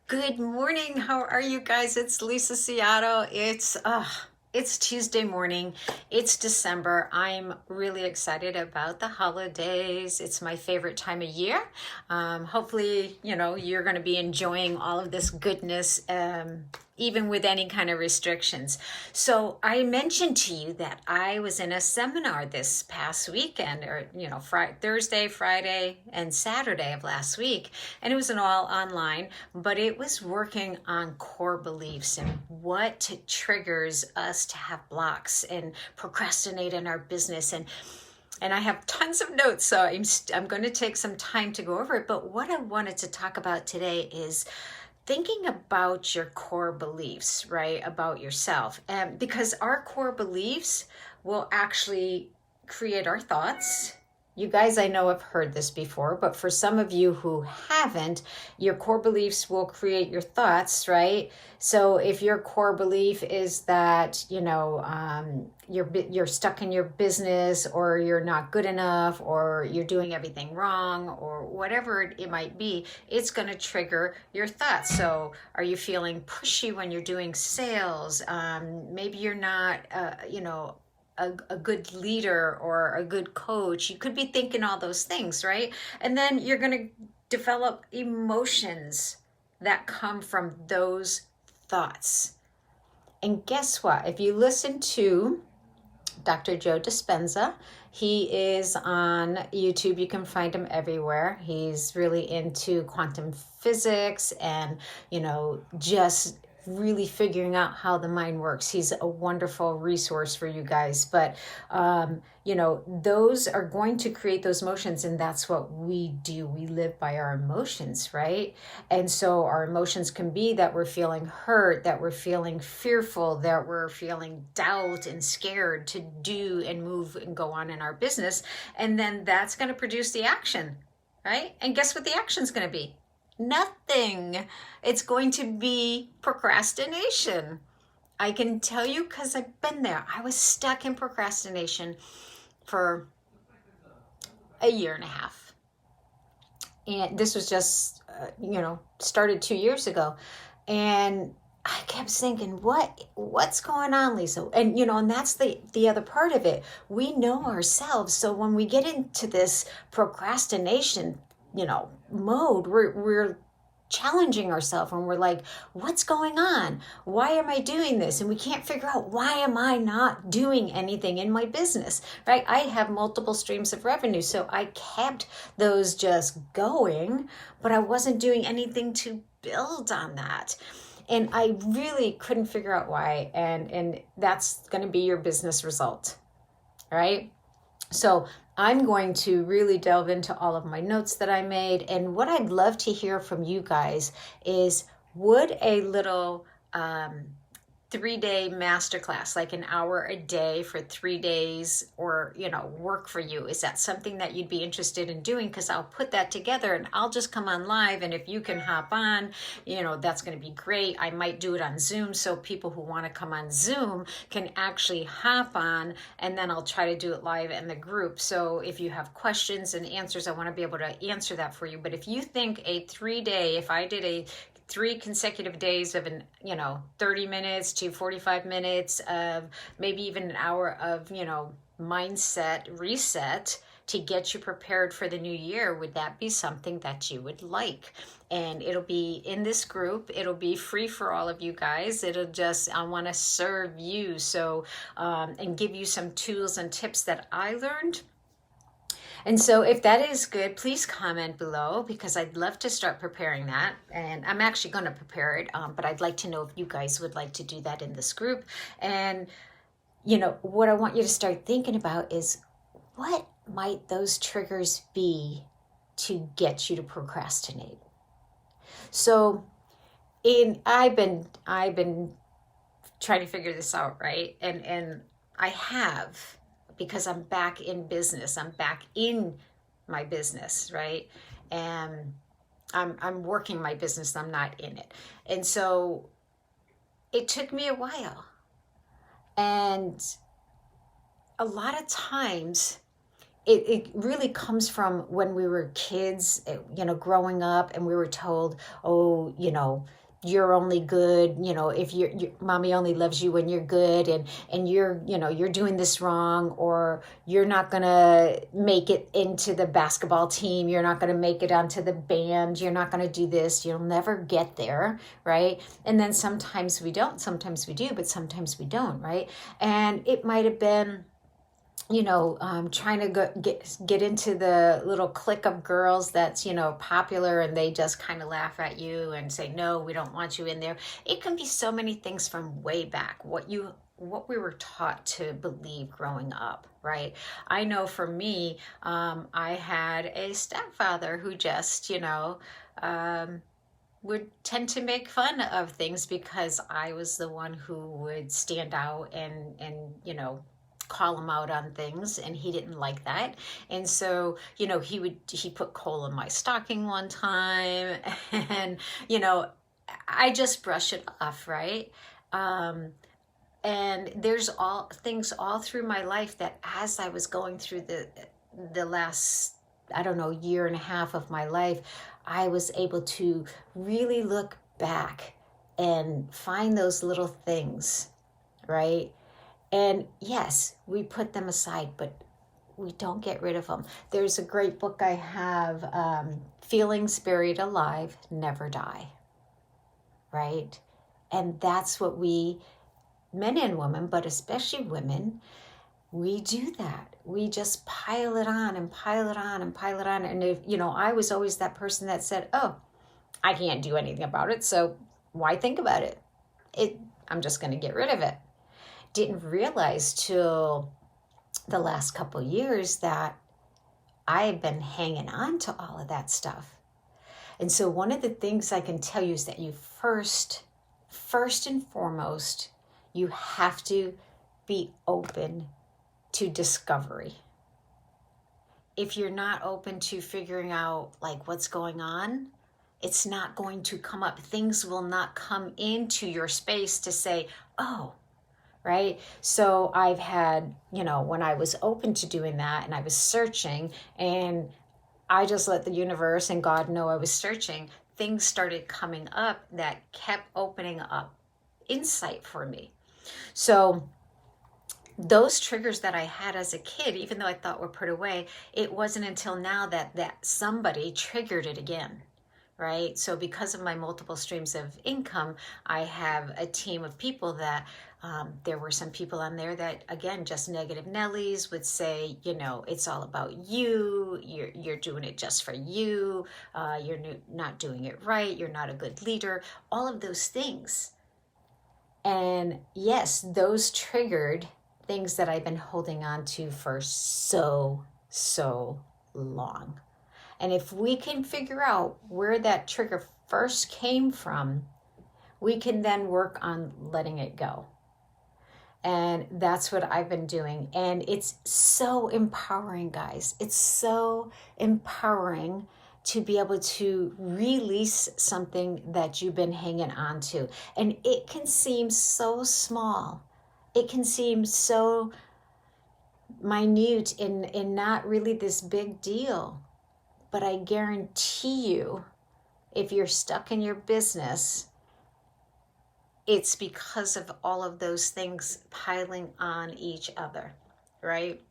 Good morning. How are you guys? It's Lisa Ciotto. It's Tuesday morning. It's December. I'm really excited about the holidays. It's my favorite time of year. Hopefully, you're going to be enjoying all of this goodness, even with any kind of restrictions. So I mentioned to you that I was in a seminar this past weekend, or Thursday, Friday, and Saturday of last week, and it was an all online, but it was working on core beliefs and what triggers us to have blocks and procrastinate in our business. And I have tons of notes, so I'm going to take some time to go over it. But what I wanted to talk about today is thinking about your core beliefs, right? About yourself. Because our core beliefs will actually create our thoughts. You guys, I know have heard this before, but for some of you who haven't, your core beliefs will create your thoughts, right? So if your core belief is that, you're stuck in your business, or you're not good enough, or you're doing everything wrong, or whatever it might be, it's going to trigger your thoughts. So are you feeling pushy when you're doing sales? Maybe you're not, a good leader or a good coach. You could be thinking all those things, right? And then you're going to develop emotions that come from those thoughts. And guess what? If you listen to Dr. Joe Dispenza, he is on YouTube. You can find him everywhere. He's really into quantum physics and, just really figuring out how the mind works. He's a wonderful resource for you guys. But, those are going to create those emotions, and that's what we do. We live by our emotions, right? And so our emotions can be that we're feeling hurt, that we're feeling fearful, that we're feeling doubt and scared to do and move and go on in our business. And then that's going to produce the action, right? And guess what the action's going to be? Nothing. It's going to be procrastination. I can tell you because I've been there. I was stuck in procrastination for a year and a half. And this was just, started 2 years ago. And I kept thinking, what's going on, Lisa? And, and that's the other part of it. We know ourselves. So when we get into this procrastination mode, we're challenging ourselves, and we're like, what's going on? Why am I doing this? And we can't figure out, why am I not doing anything in my business, right? I have multiple streams of revenue, so I kept those just going, but I wasn't doing anything to build on that. And I really couldn't figure out why. And that's going to be your business result, right? So I'm going to really delve into all of my notes that I made. And what I'd love to hear from you guys is, would a little 3-day masterclass, like an hour a day for 3 days, or work for you? Is that something that you'd be interested in doing? Because I'll put that together and I'll just come on live, and if you can hop on, that's going to be great. I might do it on Zoom, so people who want to come on Zoom can actually hop on, and then I'll try to do it live in the group. So if you have questions and answers, I want to be able to answer that for you. But if you think a 3-day, if I did a 3 consecutive days of 30 minutes to 45 minutes of maybe even an hour of, mindset reset to get you prepared for the new year, would that be something that you would like? And it'll be in this group. It'll be free for all of you guys. I want to serve you. So, and give you some tools and tips that I learned. And so if that is good, please comment below, because I'd love to start preparing that. And I'm actually going to prepare it, but I'd like to know if you guys would like to do that in this group. And, what I want you to start thinking about is, what might those triggers be to get you to procrastinate? So I've been trying to figure this out, right? And I have, because I'm back in business. I'm back in my business, right? And I'm working my business. I'm not in it. And so it took me a while. And a lot of times it really comes from when we were kids, growing up, and we were told, oh, you're only good, if your mommy only loves you when you're good, and you're doing this wrong, or you're not gonna make it into the basketball team, you're not gonna make it onto the band, you're not gonna do this, you'll never get there, right? And then sometimes we don't, sometimes we do, but sometimes we don't, right? And it might have been trying to get into the little clique of girls that's, popular, and they just kind of laugh at you and say, no, we don't want you in there. It can be so many things from way back, what we were taught to believe growing up, right? I know for me, I had a stepfather who just, would tend to make fun of things because I was the one who would stand out and call him out on things, and he didn't like that. And so he put coal in my stocking one time, and I just brush it off, right? And there's things all through my life that, as I was going through the last, I don't know, year and a half of my life, I was able to really look back and find those little things, right? And yes, we put them aside, but we don't get rid of them. There's a great book I have, Feelings Buried Alive Never Die, right? And that's what we, men and women, but especially women, we do that. We just pile it on and pile it on and pile it on. And if, I was always that person that said, oh, I can't do anything about it, so why think about it? I'm just going to get rid of it. Didn't realize till the last couple of years that I've been hanging on to all of that stuff. And so one of the things I can tell you is that you first and foremost, you have to be open to discovery. If you're not open to figuring out like what's going on, it's not going to come up. Things will not come into your space to say, oh, right? So I've had, when I was open to doing that and I was searching, and I just let the universe and God know I was searching, things started coming up that kept opening up insight for me. So those triggers that I had as a kid, even though I thought were put away, it wasn't until now that somebody triggered it again. Right? So because of my multiple streams of income, I have a team of people that there were some people on there that, again, just negative Nellies would say, it's all about you. You're doing it just for you. You're not doing it right. You're not a good leader. All of those things. And yes, those triggered things that I've been holding on to for so long. And if we can figure out where that trigger first came from, we can then work on letting it go. And that's what I've been doing. And it's so empowering, guys. It's so empowering to be able to release something that you've been hanging on to. And it can seem so small. It can seem so minute and not really this big deal. But I guarantee you, if you're stuck in your business, it's because of all of those things piling on each other, right?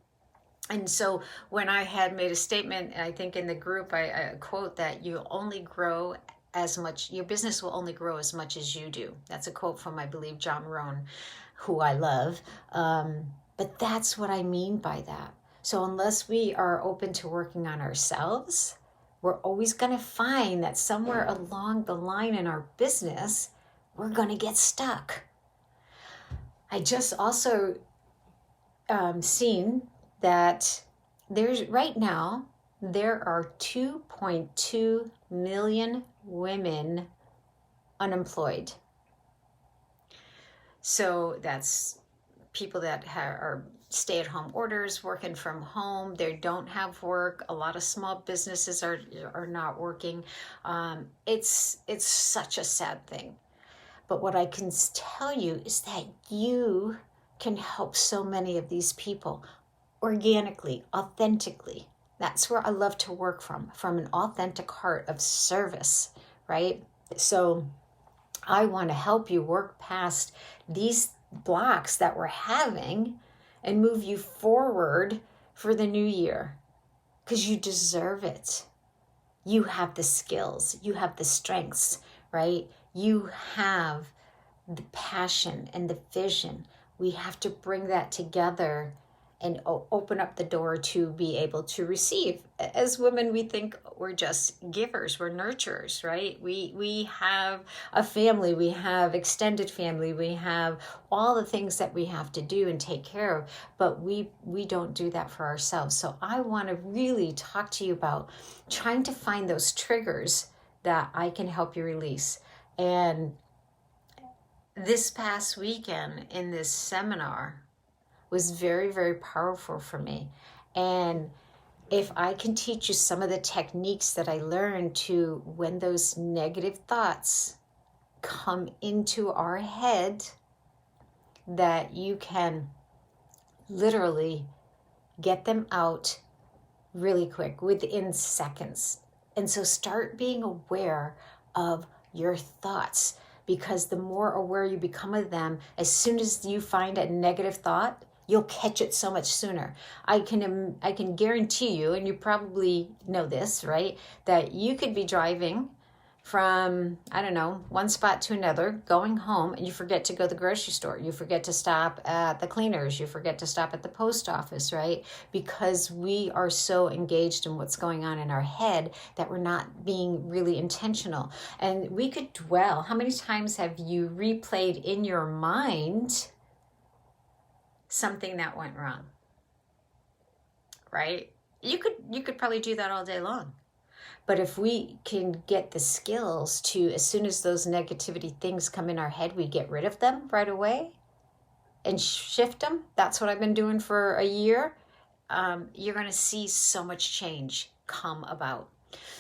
And so when I had made a statement, I think in the group, I quote that you only grow as much, your business will only grow as much as you do. That's a quote from, I believe, John Rohn, who I love. But that's what I mean by that. So unless we are open to working on ourselves, we're always going to find that somewhere along the line in our business, we're going to get stuck. I just also seen that right now, there are 2.2 million women unemployed. So that's people that are stay-at-home orders, working from home. They don't have work. A lot of small businesses are not working. It's such a sad thing. But what I can tell you is that you can help so many of these people organically, authentically. That's where I love to work from an authentic heart of service, right? So I want to help you work past these blocks that we're having and move you forward for the new year, because you deserve it. You have the skills, you have the strengths, right? You have the passion and the vision. We have to bring that together and open up the door to be able to receive. As women, we think we're just givers, we're nurturers, right? We have a family, we have extended family, we have all the things that we have to do and take care of, but we don't do that for ourselves. So I want to really talk to you about trying to find those triggers that I can help you release. And this past weekend in this seminar was very, very powerful for me. And if I can teach you some of the techniques that I learned to, when those negative thoughts come into our head, that you can literally get them out really quick, within seconds. And so start being aware of your thoughts, because the more aware you become of them, as soon as you find a negative thought, you'll catch it so much sooner. I can guarantee you, and you probably know this, right? That you could be driving from, I don't know, one spot to another, going home, and you forget to go to the grocery store. You forget to stop at the cleaners. You forget to stop at the post office, right? Because we are so engaged in what's going on in our head that we're not being really intentional. And we could dwell. How many times have you replayed in your mind something that went wrong, right? You could probably do that all day long. But if we can get the skills to, as soon as those negativity things come in our head, we get rid of them right away and shift them. That's what I've been doing for a year. You're going to see so much change come about.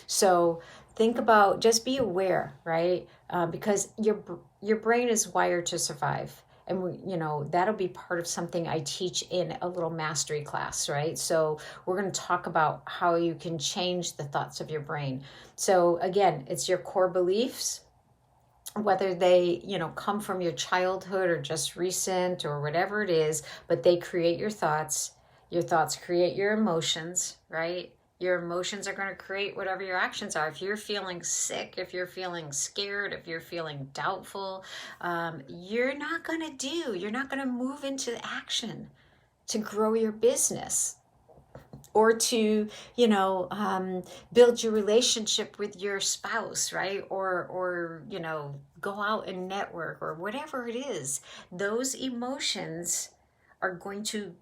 So think about, just be aware, right? Because your brain is wired to survive. And that'll be part of something I teach in a little mastery class, right? So we're going to talk about how you can change the thoughts of your brain. So again, it's your core beliefs, whether they, come from your childhood or just recent or whatever it is, but they create your thoughts. Your thoughts create your emotions, right? Your emotions are going to create whatever your actions are. If you're feeling sick, if you're feeling scared, if you're feeling doubtful, you're not going to move into action to grow your business or to, build your relationship with your spouse, right? Or go out and network or whatever it is. Those emotions are going to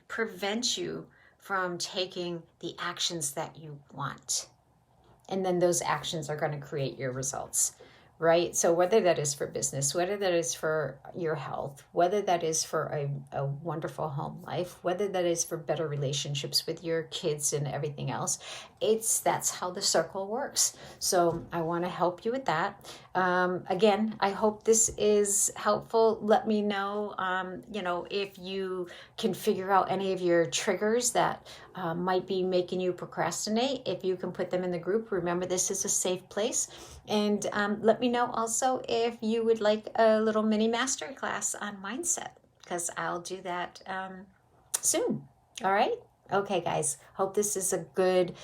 prevent you from taking the actions that you want. And then those actions are going to create your results, right? So whether that is for business, whether that is for your health, whether that is for a wonderful home life, whether that is for better relationships with your kids and everything else, that's how the circle works. So I want to help you with that. Again, I hope this is helpful. Let me know, if you can figure out any of your triggers that might be making you procrastinate. If you can put them in the group, remember this is a safe place. And let me know also if you would like a little mini master class on mindset, because I'll do that soon. All right. Okay, guys. Hope this is a good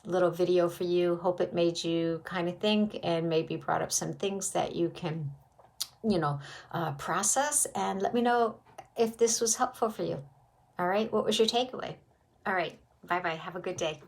little video for you. Hope it made you kind of think and maybe brought up some things that you can, process. And let me know if this was helpful for you. All right. What was your takeaway? All right. Bye-bye. Have a good day.